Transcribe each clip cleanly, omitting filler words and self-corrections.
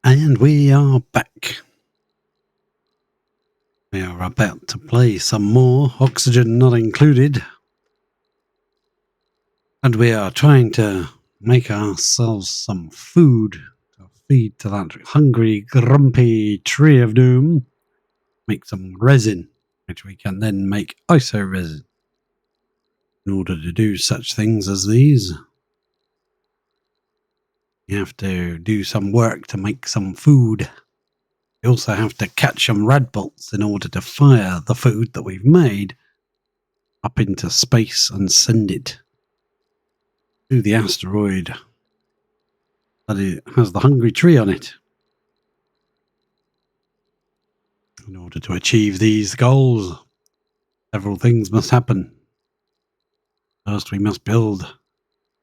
And we are back. We are about to play some more, oxygen not included. And we are trying to make ourselves some food to feed to that hungry, grumpy tree of doom. Make some resin, which we can then make iso resin. In order to do such things as these, you have to do some work to make some food. You also have to catch some radbolts in order to fire the food that we've made up into space and send it to the asteroid that it has the hungry tree on it. In order to achieve these goals, several things must happen. First, we must build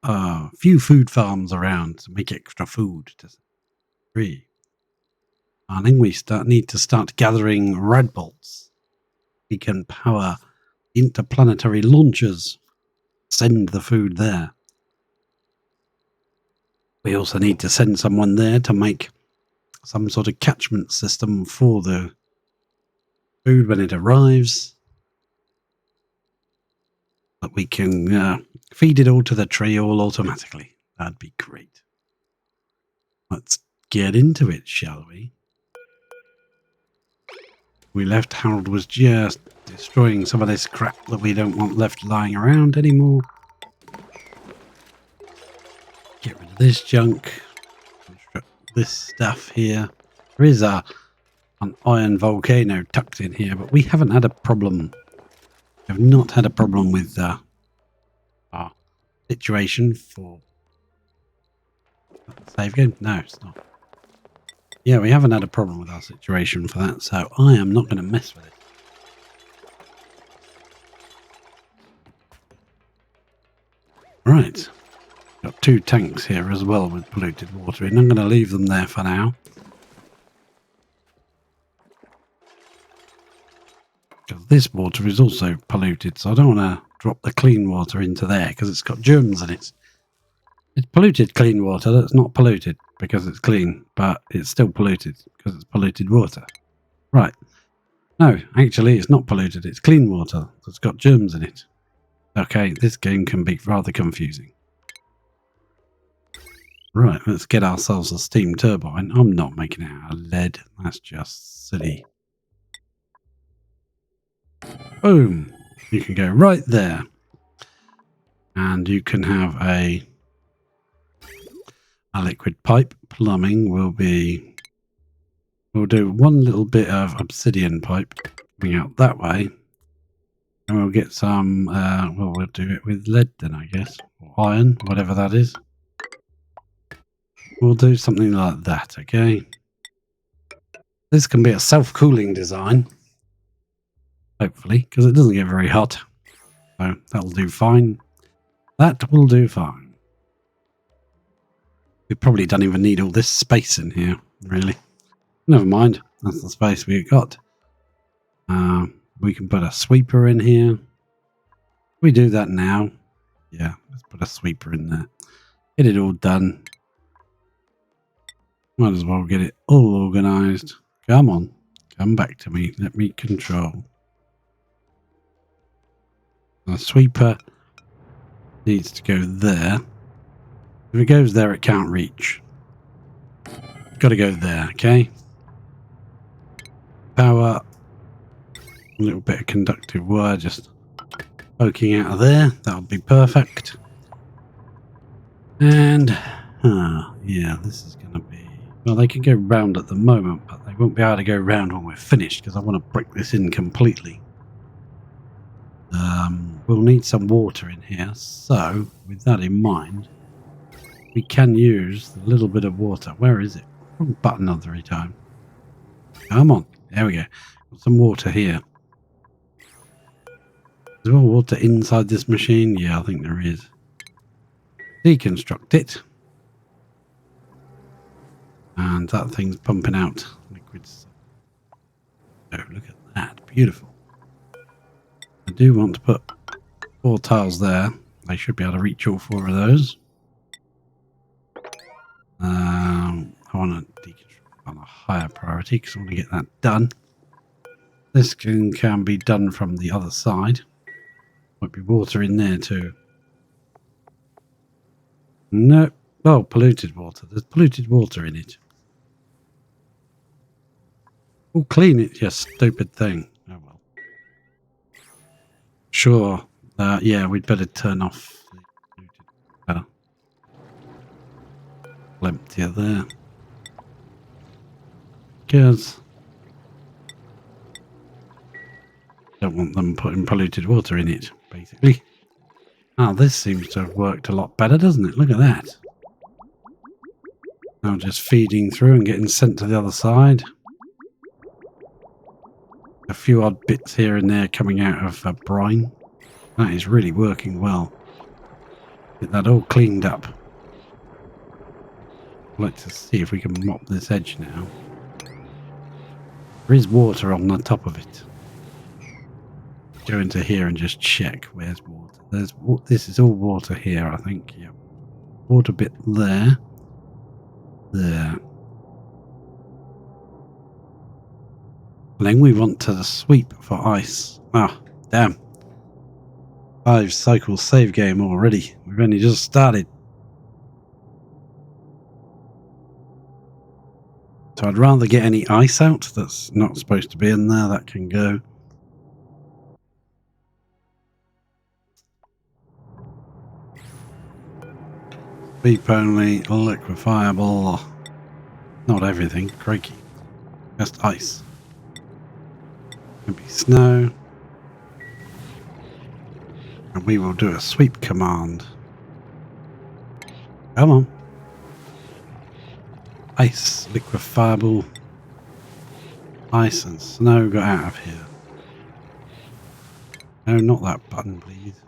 a few food farms around to make extra food to the tree. And then we need to start gathering radbolts. We can power interplanetary launchers, send the food there. We also need to send someone there to make some sort of catchment system for the food when it arrives. That we can feed it all to the tree all automatically. That'd be great. Let's get into it, shall we? We left Harold was just destroying some of this crap that we don't want left lying around anymore. Get rid of this junk. Construct this stuff here. There is an iron volcano tucked in here, but we haven't had a problem. We have not had a problem with our situation for save game. No, it's not. Yeah, we haven't had a problem with our situation for that, so I am not going to mess with it. Right. Got 2 tanks here as well with polluted water in. I'm going to leave them there for now. Because this water is also polluted, so I don't want to drop the clean water into there because it's got germs in it. It's polluted clean water that's not polluted because it's clean, but it's still polluted because it's polluted water. Right. No, actually it's not polluted, it's clean water that's got germs in it. Okay, this game can be rather confusing. Right, let's get ourselves a steam turbine. I'm not making it out of lead, that's just silly. Boom! You can go right there. And you can have a liquid pipe. Plumbing will be... We'll do one little bit of obsidian pipe coming out that way. And we'll get some... well, we'll do it with lead then, I guess. Or iron, whatever that is. We'll do something like that, okay? This can be a self-cooling design. Hopefully, because it doesn't get very hot. So that'll do fine. That will do fine. We probably don't even need all this space in here, really. Never mind. That's the space we got. We can put a sweeper in here. We do that now. Yeah, let's put a sweeper in there. Get it all done. Might as well get it all organised. Come on. Come back to me. Let me control. The sweeper needs to go there. If it goes there, it can't reach. Got to go there, okay? Power. A little bit of conductive wire just poking out of there. That'll be perfect. And, yeah, this is going to be... Well, they can go round at the moment, but they won't be able to go round when we're finished because I want to break this in completely. We'll need some water in here, so with that in mind, we can use a little bit of water. Where is it? Wrong button every time. Come on, there we go. Got some water here. Is there more water inside this machine? Yeah, I think there is. Deconstruct it. And that thing's pumping out liquids. Oh, look at that. Beautiful. I do want to put 4 tiles there. They should be able to reach all 4 of those. I want to deconstruct on a higher priority because I want to get that done. This can be done from the other side. Might be water in there too. No. Oh, polluted water. There's polluted water in it. Oh, clean it, you stupid thing. Oh well. Sure. Yeah, we'd better turn off the polluted emptier there. Because don't want them putting polluted water in it, basically. Ah, this seems to have worked a lot better, doesn't it? Look at that. Now just feeding through and getting sent to the other side. A few odd bits here and there coming out of brine. That is really working well. Get that all cleaned up. I'd like to see if we can mop this edge now. There is water on the top of it. Go into here and just check where's water. This is all water here, I think. Yep. Water bit there. There. And then we want to sweep for ice. Ah, damn. 5 cycle save game already. We've only just started. So I'd rather get any ice out that's not supposed to be in there. That can go. Sweep only, liquefiable. Not everything, crikey. Just ice. Maybe snow. And we will do a sweep command. Come on. Ice, liquefiable. Ice and snow got out of here. No, not that button, please.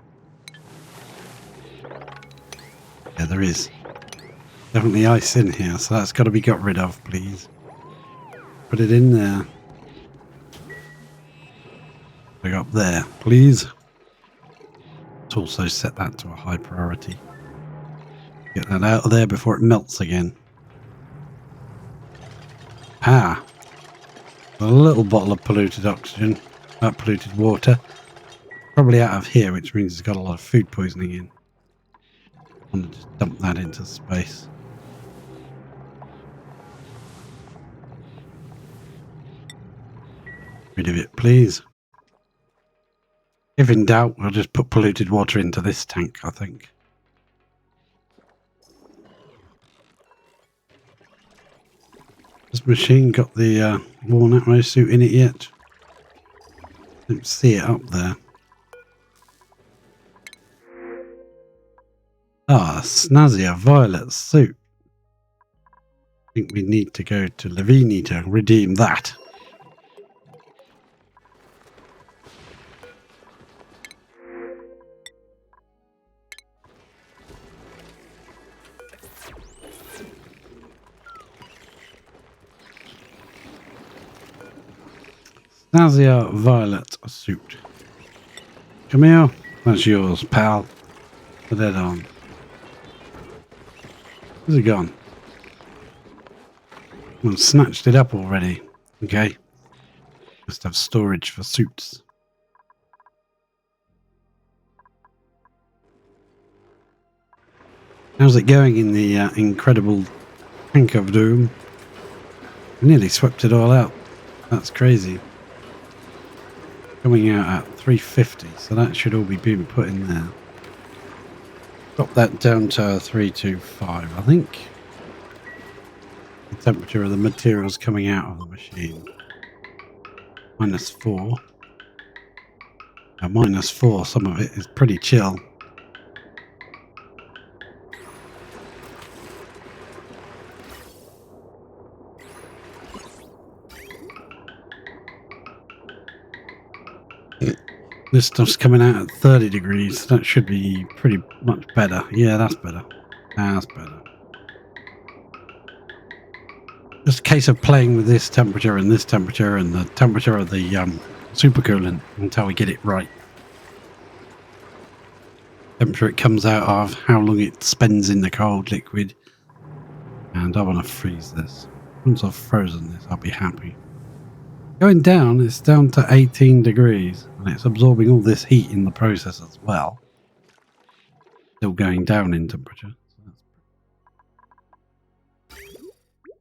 Yeah, there is. Definitely ice in here, so that's got to be got rid of, please. Put it in there. Put it up there, please. Let's also set that to a high priority. Get that out of there before it melts again. Ah. A little bottle of polluted oxygen. Polluted water. Probably out of here, which means it's got a lot of food poisoning in. I'm going to just dump that into space. Rid of it, please. If in doubt, we'll just put polluted water into this tank, I think. This machine got the worn atmo suit in it yet? Don't see it up there. Ah, Snazia Violet suit. I think we need to go to Lavini to redeem that. Snazia Violet suit. Come here. That's yours, pal. Put that on. Where's it gone? Well, snatched it up already. Okay. Must have storage for suits. How's it going in the incredible Tank of Doom? We nearly swept it all out. That's crazy. Coming out at 350, so that should all be being put in there. Drop that down to 325, I think. The temperature of the materials coming out of the machine. -4. Now, -4, some of it is pretty chill. This stuff's coming out at 30 degrees. That should be pretty much better. Yeah, that's better. That's better. Just a case of playing with this temperature and the temperature of the supercoolant until we get it right. Temperature it comes out of, how long it spends in the cold liquid. And I want to freeze this. Once I've frozen this, I'll be happy. Going down, it's down to 18 degrees, and it's absorbing all this heat in the process as well. Still going down in temperature.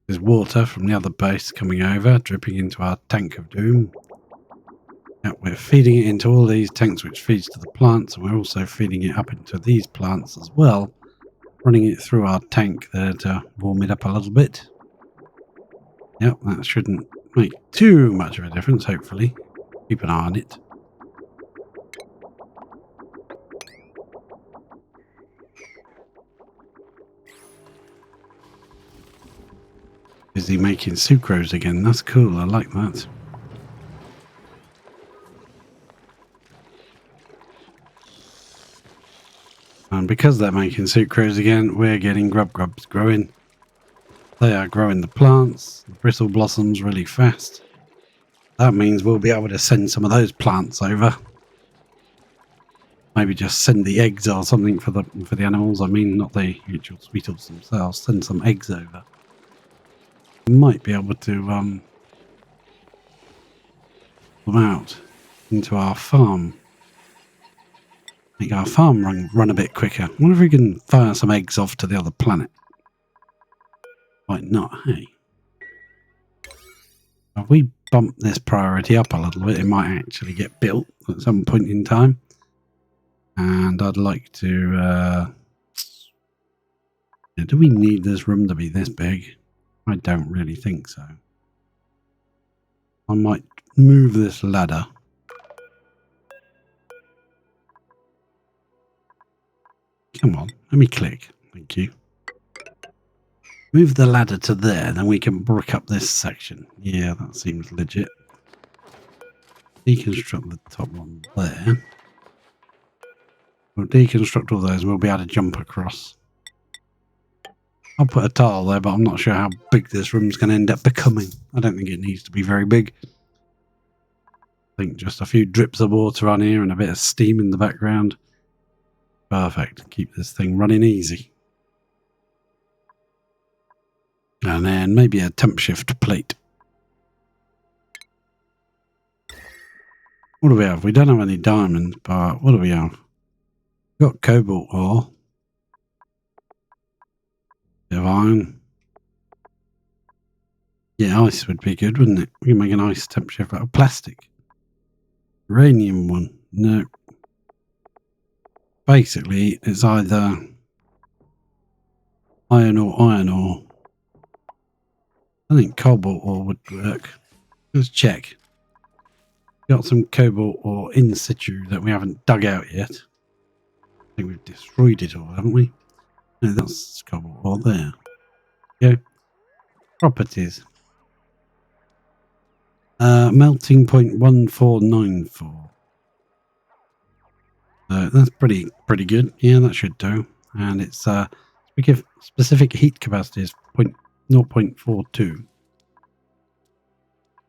There's water from the other base coming over, dripping into our tank of doom. Yep, we're feeding it into all these tanks, which feeds to the plants, and we're also feeding it up into these plants as well, running it through our tank there to warm it up a little bit. Yep, that shouldn't make too much of a difference, hopefully. Keep an eye on it. Busy making sucrose again. That's cool. I like that. And because they're making sucrose again, we're getting grubs growing. They are growing the plants, the bristle blossoms really fast. That means we'll be able to send some of those plants over. Maybe just send the eggs or something for the animals. I mean, not the actual sweetles themselves. Send some eggs over. We might be able to them out into our farm. Make our farm run a bit quicker. I wonder if we can fire some eggs off to the other planet. Might not, hey? If we bump this priority up a little bit, it might actually get built at some point in time. And I'd like to... do we need this room to be this big? I don't really think so. I might move this ladder. Come on, let me click. Thank you. Move the ladder to there, then we can brick up this section. Yeah, that seems legit. Deconstruct the top one there. We'll deconstruct all those and we'll be able to jump across. I'll put a tile there, but I'm not sure how big this room's going to end up becoming. I don't think it needs to be very big. I think just a few drips of water on here and a bit of steam in the background. Perfect. Keep this thing running easy. And then maybe a temp shift plate. What do we have? We don't have any diamonds, but what do we have? We've got cobalt ore. Bit of iron. Yeah, ice would be good, wouldn't it? We can make an ice temp shift out of plastic. Uranium one. No. Basically, it's either iron ore. I think cobalt ore would work. Let's check. Got some cobalt ore in situ that we haven't dug out yet. I think we've destroyed it all, haven't we? No, that's cobalt ore there. Go. Properties. Melting point 1494. That's pretty good. Yeah, that should do. And it's we give specific heat capacities 0.42.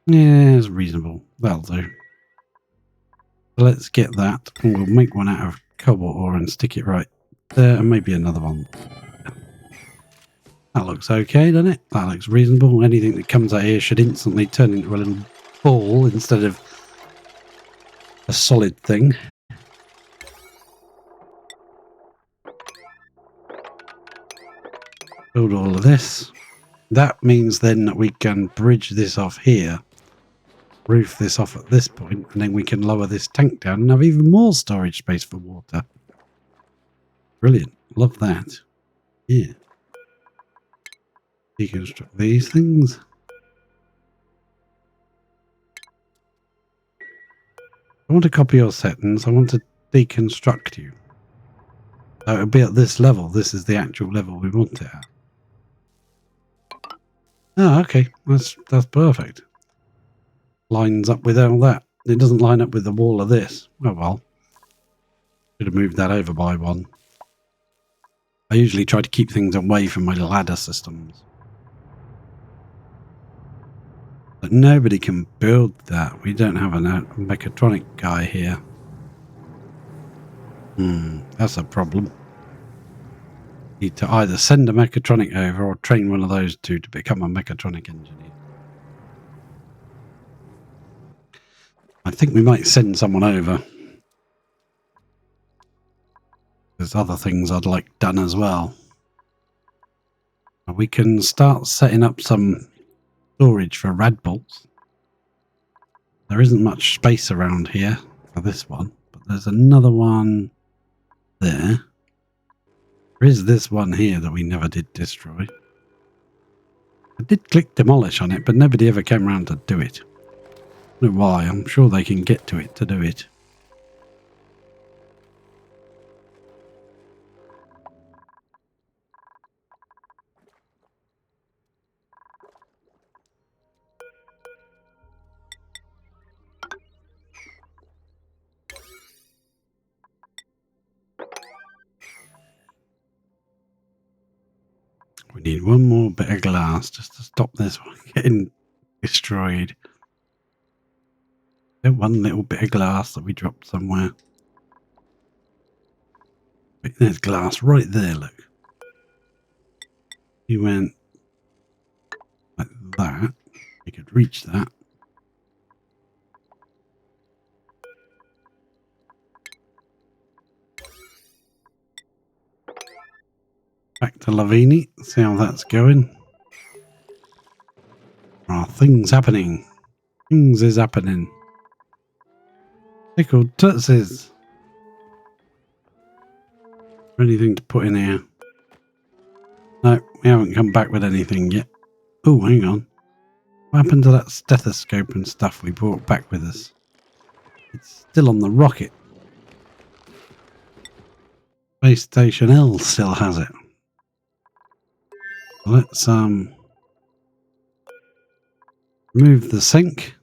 Yeah, it's reasonable. That'll do. So let's get that, and we'll make one out of cobalt ore and stick it right there, and maybe another one. That looks okay, doesn't it? That looks reasonable. Anything that comes out here should instantly turn into a little ball instead of a solid thing. Build all of this. That means then that we can bridge this off here, roof this off at this point, and then we can lower this tank down and have even more storage space for water. Brilliant. Love that. Yeah. Deconstruct these things. I want to copy your settings. I want to deconstruct you. So it'll be at this level. This is the actual level we want it at. Oh, okay. That's perfect. Lines up with all that. It doesn't line up with the wall of this. Oh well. Should have moved that over by one. I usually try to keep things away from my ladder systems. But nobody can build that. We don't have a mechatronic guy here. That's a problem. Need to either send a mechatronic over or train one of those two to become a mechatronic engineer. I think we might send someone over. There's other things I'd like done as well. We can start setting up some storage for rad bolts. There isn't much space around here for this one, but there's another one there. There is this one here that we never did destroy. I did click demolish on it, but nobody ever came around to do it. I don't know why. I'm sure they can get to it to do it. We need one more bit of glass just to stop this one getting destroyed. One little bit of glass that we dropped somewhere. There's glass right there, look. You went like that. You could reach that. Back to Lavini, see how that's going. Things happening. Things is happening. Pickled tootsies. Anything to put in here? No, we haven't come back with anything yet. Oh, hang on. What happened to that stethoscope and stuff we brought back with us? It's still on the rocket. Space Station L still has it. Let's remove the sink.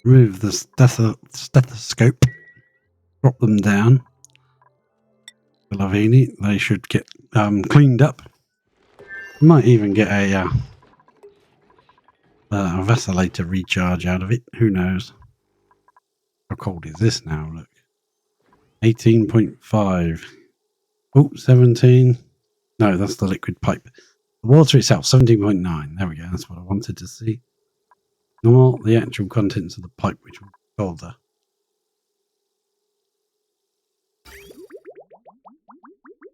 Remove the stethoscope. Drop them down. Lavini, they should get cleaned up. Might even get a vacillator recharge out of it. Who knows? How cold is this now? Look. 18.5. Oh, 17. No, that's the liquid pipe. The water itself, 17.9. There we go. That's what I wanted to see. Not the actual contents of the pipe, which will be colder.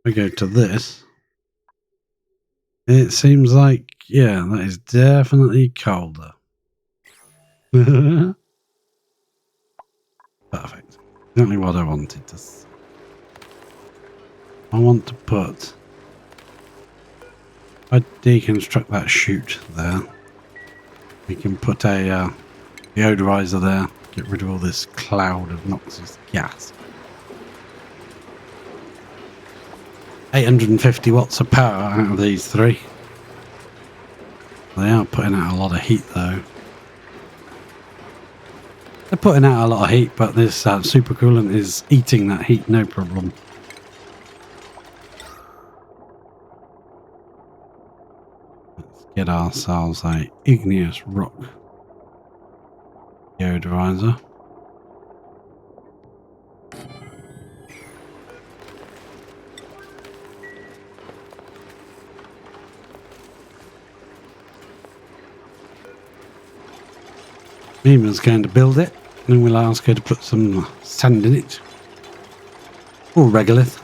We go to this. It seems like, yeah, that is definitely colder. Perfect. Exactly what I wanted to see. I want to put... If I deconstruct that chute there, we can put a deodorizer there, get rid of all this cloud of noxious gas. 850 watts of power out of these three. They are putting out a lot of heat though. They're putting out a lot of heat, but this supercoolant is eating that heat no problem. Let's get ourselves a igneous rock deodorizer. Mima's going to build it, and we'll ask her to put some sand in it. Or regolith.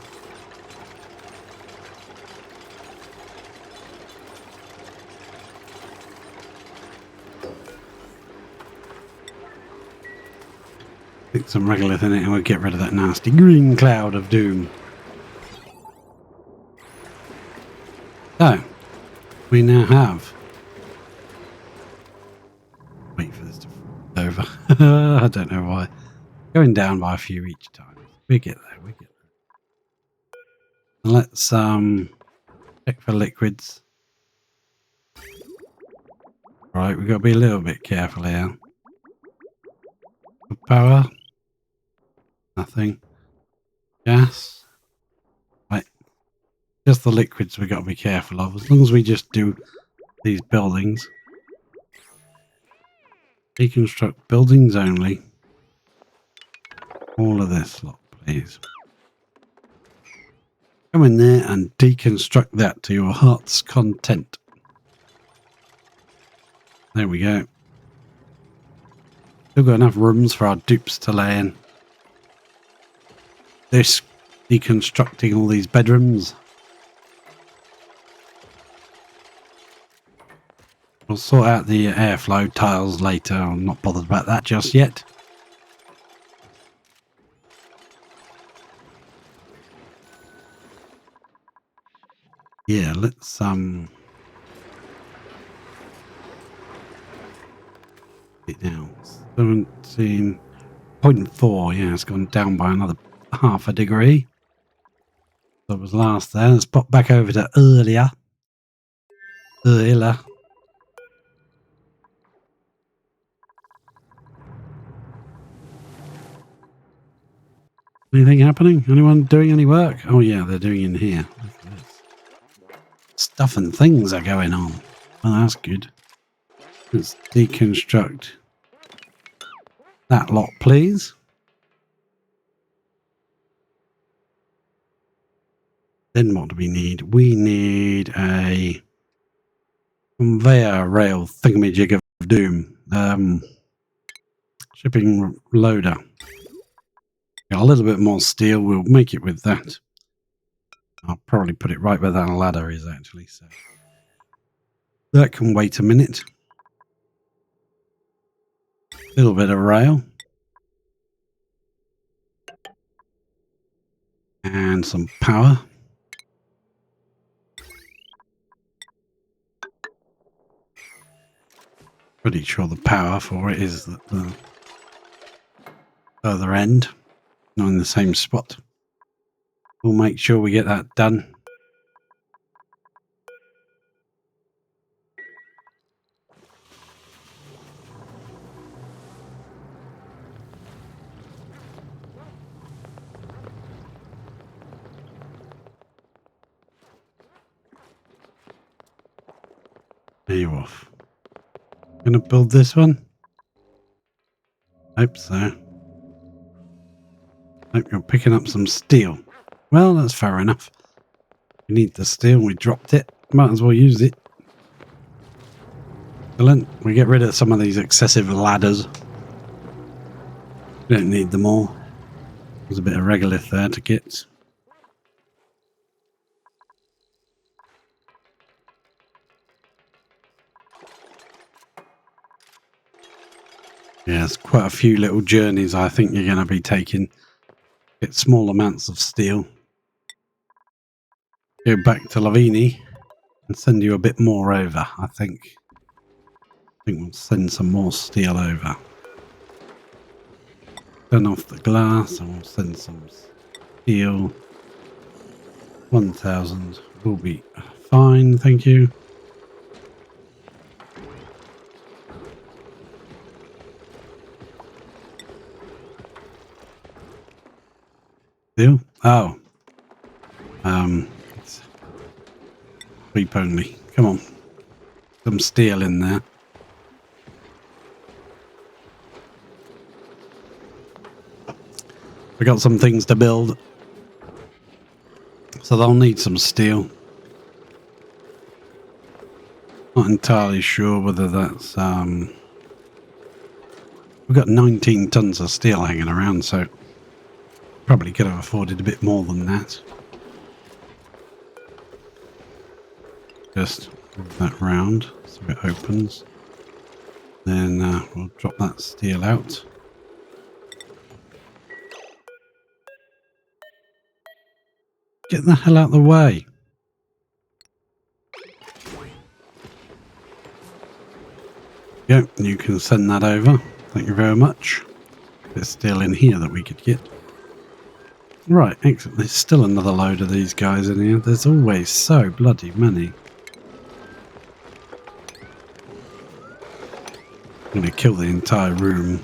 Stick some regolith in it and we'll get rid of that nasty green cloud of doom. So, we now have... Wait for this to fall over. I don't know why. Going down by a few each time. We get there, we get there. Let's check for liquids. Right, we've got to be a little bit careful here. Power. Nothing. Gas. Right. Just the liquids we've got to be careful of. As long as we just do these buildings. Deconstruct buildings only. All of this lot, please. please. Go in there and deconstruct that to your heart's content. There we go. Still got enough rooms for our dupes to lay in. This deconstructing all these bedrooms. We'll sort out the airflow tiles later. I'm not bothered about that just yet. Yeah, let's it now 17.4. Yeah, it's gone down by another half a degree. That was last there. Let's pop back over to earlier. Anything happening? Anyone doing any work? Oh yeah, they're doing in here. Stuff and things are going on. Well, that's good. Let's deconstruct that lot, please. Then what do we need? We need a conveyor rail thingamajig of doom. Shipping loader. Got a little bit more steel. We'll make it with that. I'll probably put it right where that ladder is, actually. So that can wait a minute. Little bit of rail. And some power. Pretty sure the power for it is at the further end, not in the same spot. We'll make sure we get that done. There you off. Gonna build this one? Hope so. Hope you're picking up some steel. Well, that's fair enough. We need the steel, we dropped it. Might as well use it. Excellent. We get rid of some of these excessive ladders. We don't need them all. There's a bit of regolith there to get. Yes, quite a few little journeys I think you're going to be taking. Get small amounts of steel. Go back to Lavini and send you a bit more over, I think. I think we'll send some more steel over. Turn off the glass and we'll send some steel. 1,000 will be fine, thank you. Steel? Oh. It's sleep only. Come on. Some steel in there. We got some things to build. So they'll need some steel. Not entirely sure whether that's we've got 19 tons of steel hanging around, so probably could have afforded a bit more than that. Just move that round so it opens. Then we'll drop that steel out. Get the hell out of the way. Yep, you can send that over. Thank you very much. There's steel in here that we could get. Right, excellent. There's still another load of these guys in here. There's always so bloody many. I'm going to kill the entire room.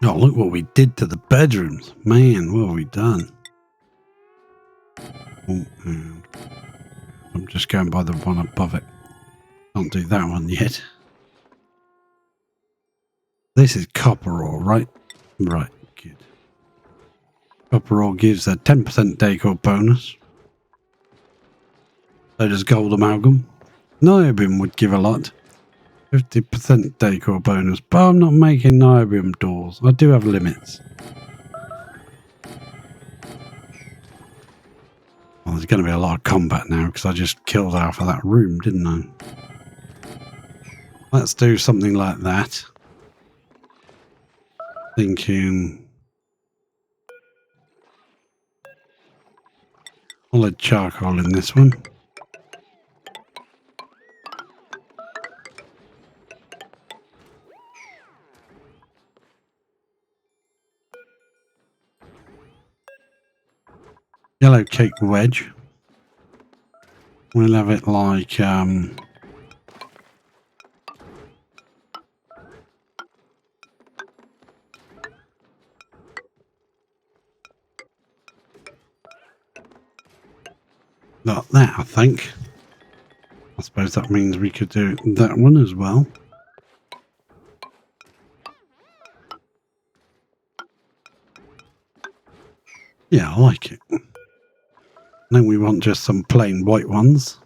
Oh, look what we did to the bedrooms. Man, what have we done? Oh, I'm just going by the one above it. Can't do that one yet. This is copper ore, right? Right, good. Copper ore gives a 10% decor bonus. So does gold amalgam. Niobium would give a lot. 50% decor bonus, but I'm not making niobium doors. I do have limits. Well, there's going to be a lot of combat now because I just killed half of that room, didn't I? Let's do something like that. Thinking solid charcoal in this one. Yellow cake wedge. We'll have it like like that, I think. I suppose that means we could do that one as well. Yeah, I like it. Then we want just some plain white ones.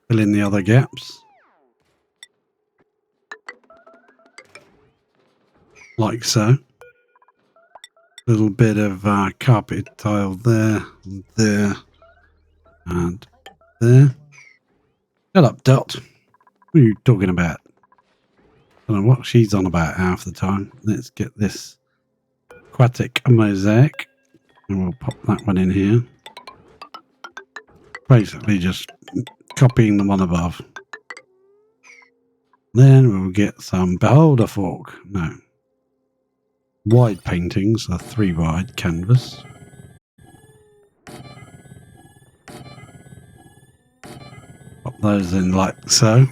Fill in the other gaps. Like so. Little bit of carpet tile there, and there, and there. Shut up, Dot. What are you talking about? I don't know what she's on about half the time. Let's get this aquatic mosaic. And we'll pop that one in here. Basically just copying the one above. Then we'll get some beholder fork. No. Wide paintings, a 3 wide canvas. Pop those in like so.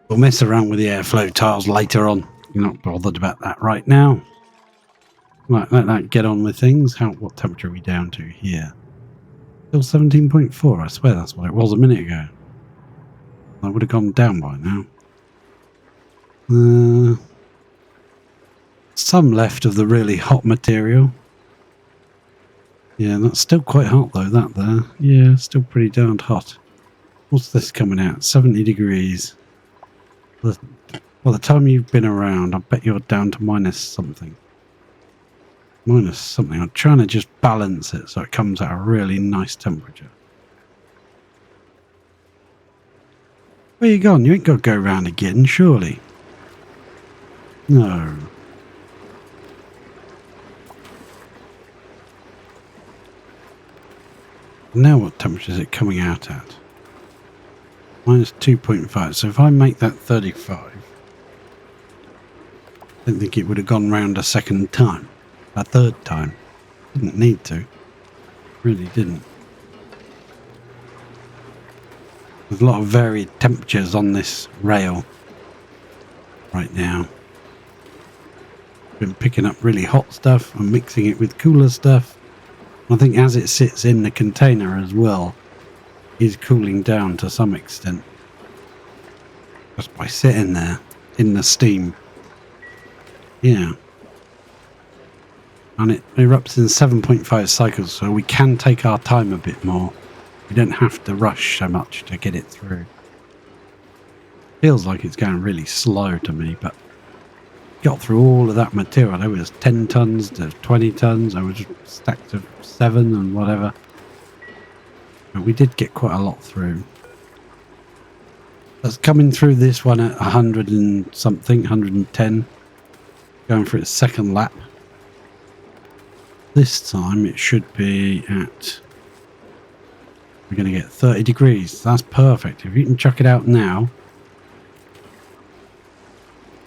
We'll mess around with the airflow tiles later on. You're not bothered about that right now. Right, let that get on with things. What temperature are we down to here? Still 17.4. I swear that's what it was a minute ago. I would have gone down by now. Some left of the really hot material. Yeah, that's still quite hot though, that there. Yeah, still pretty darned hot. What's this coming out? 70 degrees. Well, the time you've been around, I bet you're down to minus something. Minus something. I'm trying to just balance it so it comes at a really nice temperature. Where you gone? You ain't got to go round again, surely. No. Now what temperature is it coming out at? Minus 2.5. So if I make that 35, I don't think it would have gone round a second time. A third time. Didn't need to. Really didn't. There's a lot of varied temperatures on this rail right now. Been picking up really hot stuff and mixing it with cooler stuff. I think as it sits in the container as well, is cooling down to some extent. Just by sitting there in the steam. Yeah. And it erupts in 7.5 cycles, so we can take our time a bit more. We don't have to rush so much to get it through. Feels like it's going really slow to me, but got through all of that material. There was 10 tons to 20 tons. I was stacked of 7 and whatever. But we did get quite a lot through. That's coming through this one at 100 and something, 110. Going for its second lap. This time it should be at... We're going to get 30 degrees. That's perfect. If you can chuck it out now,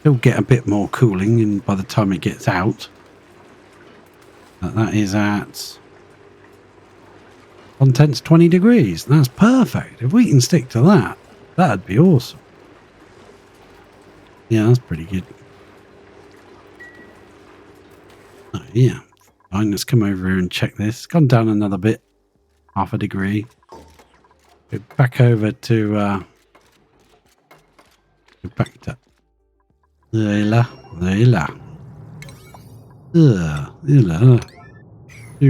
it'll get a bit more cooling in by the time it gets out. That is at 1/10 20 degrees. That's perfect. If we can stick to that, that'd be awesome. Yeah, that's pretty good. Oh, yeah. Fine, let's come over here and check this. It's gone down another bit. Half a degree. Go back over to... go back to... There. Do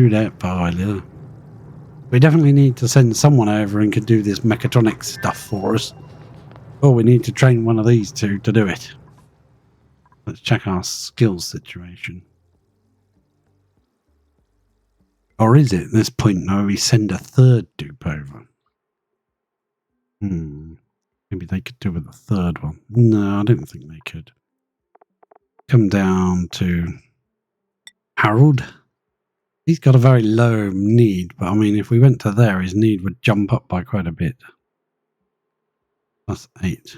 that, Viola. We definitely need to send someone over and can do this mechatronics stuff for us. Or we need to train one of these two to do it. Let's check our skills situation. Or is it at this point now we send a third dupe over? Maybe they could do with a third one. No, I don't think they could. Come down to Harold. He's got a very low need, but I mean, if we went to there, his need would jump up by quite a bit. Plus 8.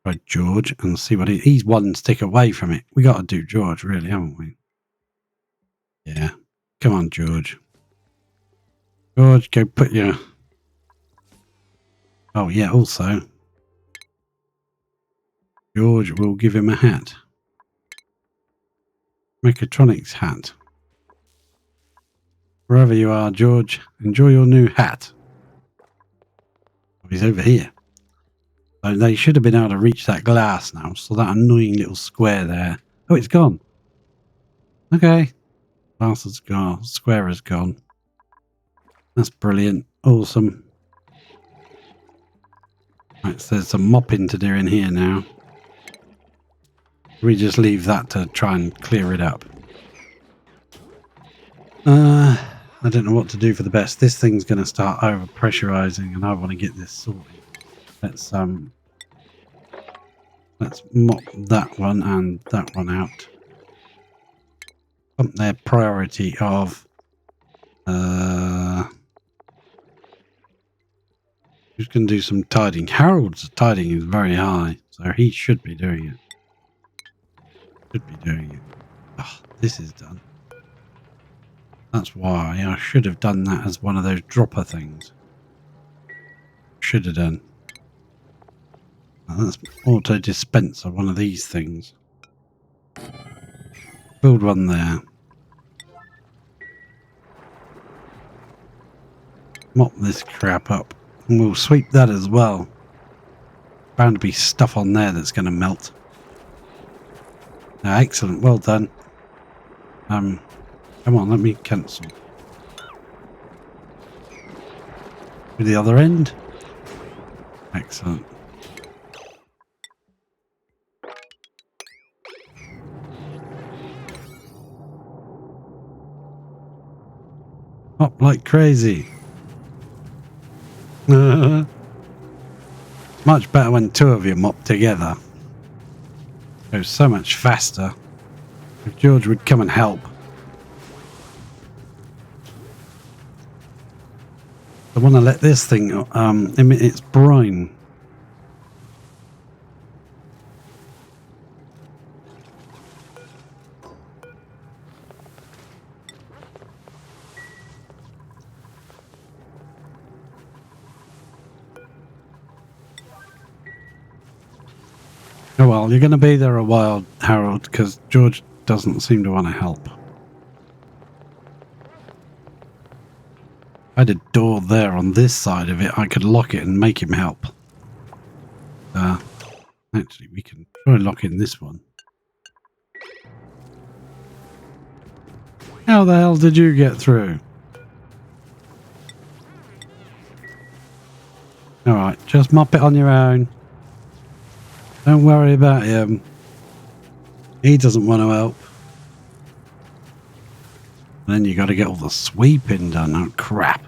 Try George and see what he's one stick away from it. We got to do George, really, haven't we? Yeah. Come on, George. George, go put your... Oh, yeah, also. George will give him a hat. Mechatronics hat. Wherever you are, George, enjoy your new hat. Oh, he's over here. So they should have been able to reach that glass now. So that annoying little square there. Oh, it's gone. Okay. Glass is gone. Square is gone. That's brilliant. Awesome. Right, so there's some mopping to do in here now. We just leave that to try and clear it up. I don't know what to do for the best. This thing's going to start over pressurizing and I want to get this sorted. Let's mop that one and that one out. Pump their priority of who's going to do some tidying? Harold's tidying is very high, so he should be doing it. Oh, this is done. That's why I should have done that as one of those dropper things. Should have done. That's auto dispenser, one of these things. Build one there. Mop this crap up. And we'll sweep that as well. Bound to be stuff on there that's going to melt. Excellent, well done. Come on, let me cancel. To the other end. Excellent. Up like crazy. Much better when two of you mop together. Goes so much faster. If George would come and help. I want to let this thing emit its brine. Oh well, you're going to be there a while, Harold, because George doesn't seem to want to help. I had a door there on this side of it. I could lock it and make him help. Actually, we can try locking this one. How the hell did you get through? Alright, just mop it on your own. Don't worry about him. He doesn't want to help. And then you got to get all the sweeping done. Oh crap!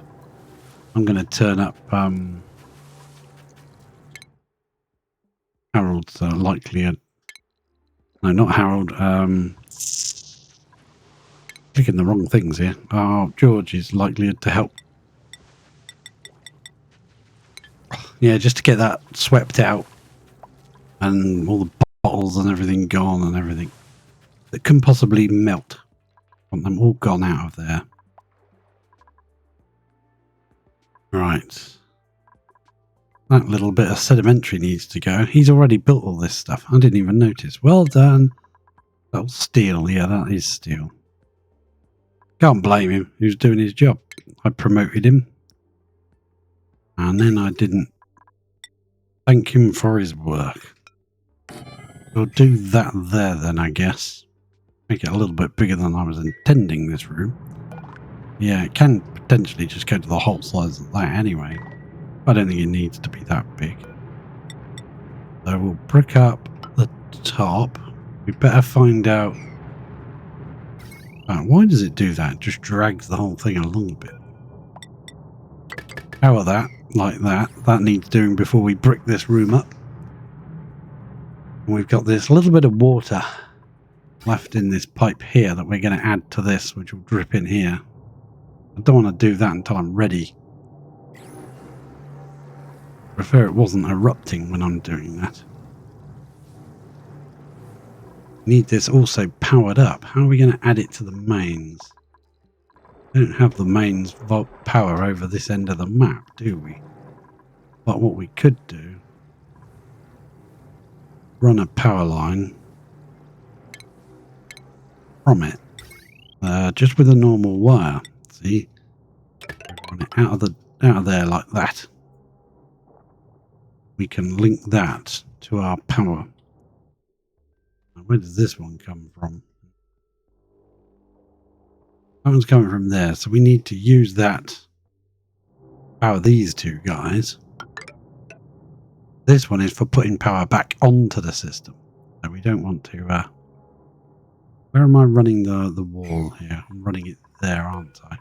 I'm going to turn up Harold's likelihood. No, not Harold. Clicking the wrong things here. Oh, George's likelihood to help. Yeah, just to get that swept out. And all the bottles and everything gone and everything that can possibly melt. I want them all gone out of there. Right. That little bit of sedimentary needs to go. He's already built all this stuff. I didn't even notice. Well done. That's steel. Yeah, that is steel. Can't blame him. He was doing his job. I promoted him. And then I didn't thank him for his work. We'll do that there then, I guess. Make it a little bit bigger than I was intending this room. Yeah, it can potentially just go to the whole size of that anyway. I don't think it needs to be that big. So we'll brick up the top. We better find out... why does it do that? It just drags the whole thing along a bit. Power that, like that. That needs doing before we brick this room up. And we've got this little bit of water left in this pipe here that we're going to add to this, which will drip in here. I don't want to do that until I'm ready. I prefer it wasn't erupting when I'm doing that. Need this also powered up. How are we going to add it to the mains? We don't have the mains power over this end of the map, do we? But what we could do, run a power line from it, just with a normal wire. See, run it out of there like that. We can link that to our power. Now, where does this one come from? That one's coming from there, so we need to use that to power these two guys. This one is for putting power back onto the system. So we don't want to... where am I running the wall here? I'm running it there, aren't I?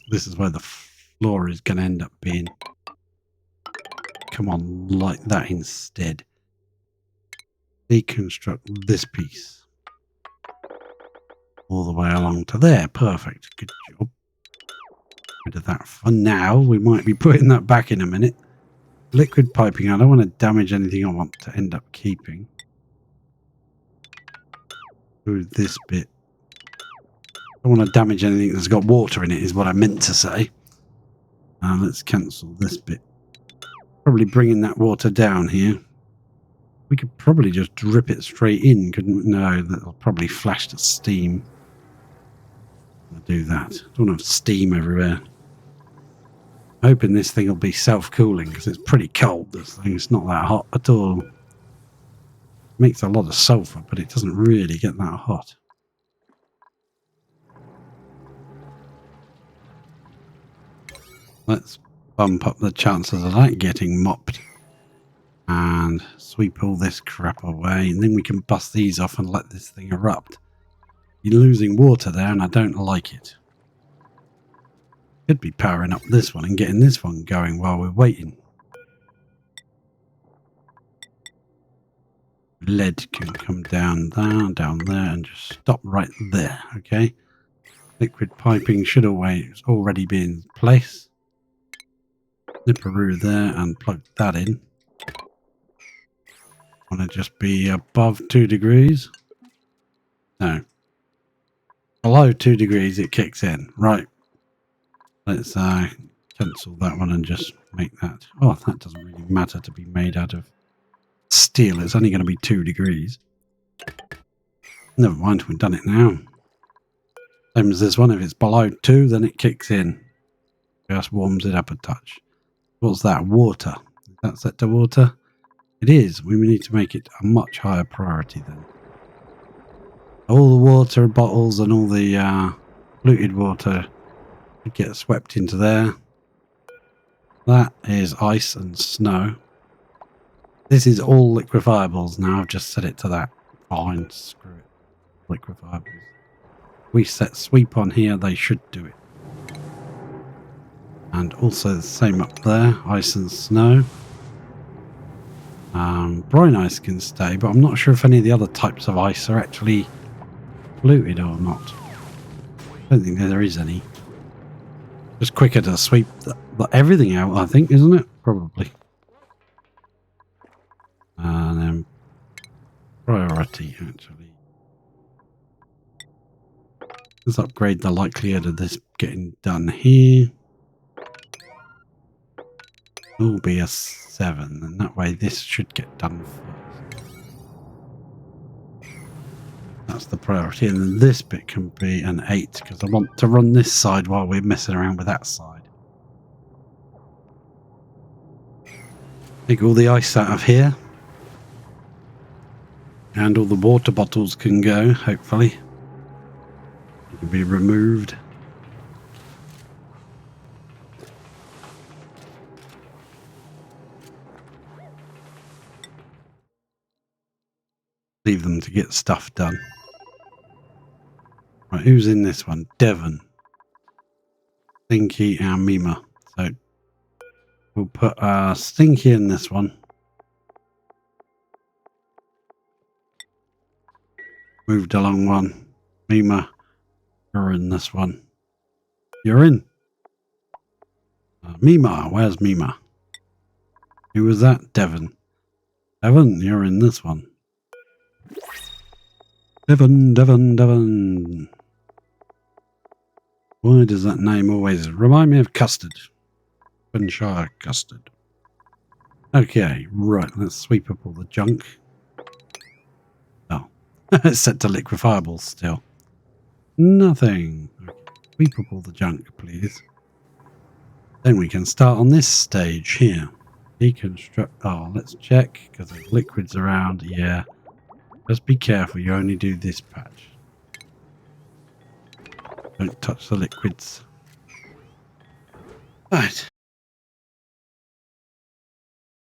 This is where the floor is going to end up being. Come on, like that instead. Deconstruct this piece. All the way along to there. Perfect. Good job. Rid of that for now. We might be putting that back in a minute. Liquid piping. I don't want to damage anything I want to end up keeping. Do this bit. I don't want to damage anything that's got water in it, is what I meant to say. Let's cancel this bit. Probably bringing that water down here. We could probably just drip it straight in, couldn't we? No, that'll probably flash to steam. I'll do that. Don't have steam everywhere. Hoping this thing will be self-cooling because it's pretty cold, this thing. It's not that hot at all. Makes a lot of sulfur, but it doesn't really get that hot. Let's bump up the chances of that getting mopped. And sweep all this crap away. And then we can bust these off and let this thing erupt. You're losing water there and I don't like it. Could be powering up this one and getting this one going while we're waiting. Lead can come down there and just stop right there, okay? Liquid piping should already be in place. Nipperoo there and plug that in. Want to just be above 2 degrees? No. Below 2 degrees it kicks in. Right. Let's cancel that one and just make that. Oh, that doesn't really matter to be made out of steel. It's only going to be 2 degrees. Never mind, we've done it now. Same as this one. If it's below 2, then it kicks in. Just warms it up a touch. What's that? Water. Is that set to water? It is. We need to make it a much higher priority then. All the water bottles and all the polluted water get swept into there. That is ice and snow. This is all liquefiables now. I've just set it to that. Fine, screw it. Liquefiables. We set sweep on here, they should do it. And also the same up there, ice and snow. Brine ice can stay, but I'm not sure if any of the other types of ice are actually polluted or not. I don't think there is any. Just quicker to sweep everything out, I think, isn't it? Probably. And then priority, actually. Let's upgrade the likelihood of this getting done here. It will be a 7, and that way this should get done first. That's the priority, and then this bit can be an 8 because I want to run this side while we're messing around with that side. Take all the ice out of here. And all the water bottles can go, hopefully. They can be removed. Leave them to get stuff done. Right, who's in this one? Devon, Stinky, and Mima. So we'll put Stinky in this one. Moved along one. Mima, you're in this one. You're in. Mima, where's Mima? Who was that? Devon. Devon, you're in this one. Devon. Why does that name always remind me of custard? Devonshire custard. Okay, right, let's sweep up all the junk. Oh, it's set to liquefiable still. Nothing. Okay, sweep up all the junk, please. Then we can start on this stage here. Deconstruct. Oh, let's check because there's liquids around. Yeah. Just be careful. You only do this patch. Don't touch the liquids. Right.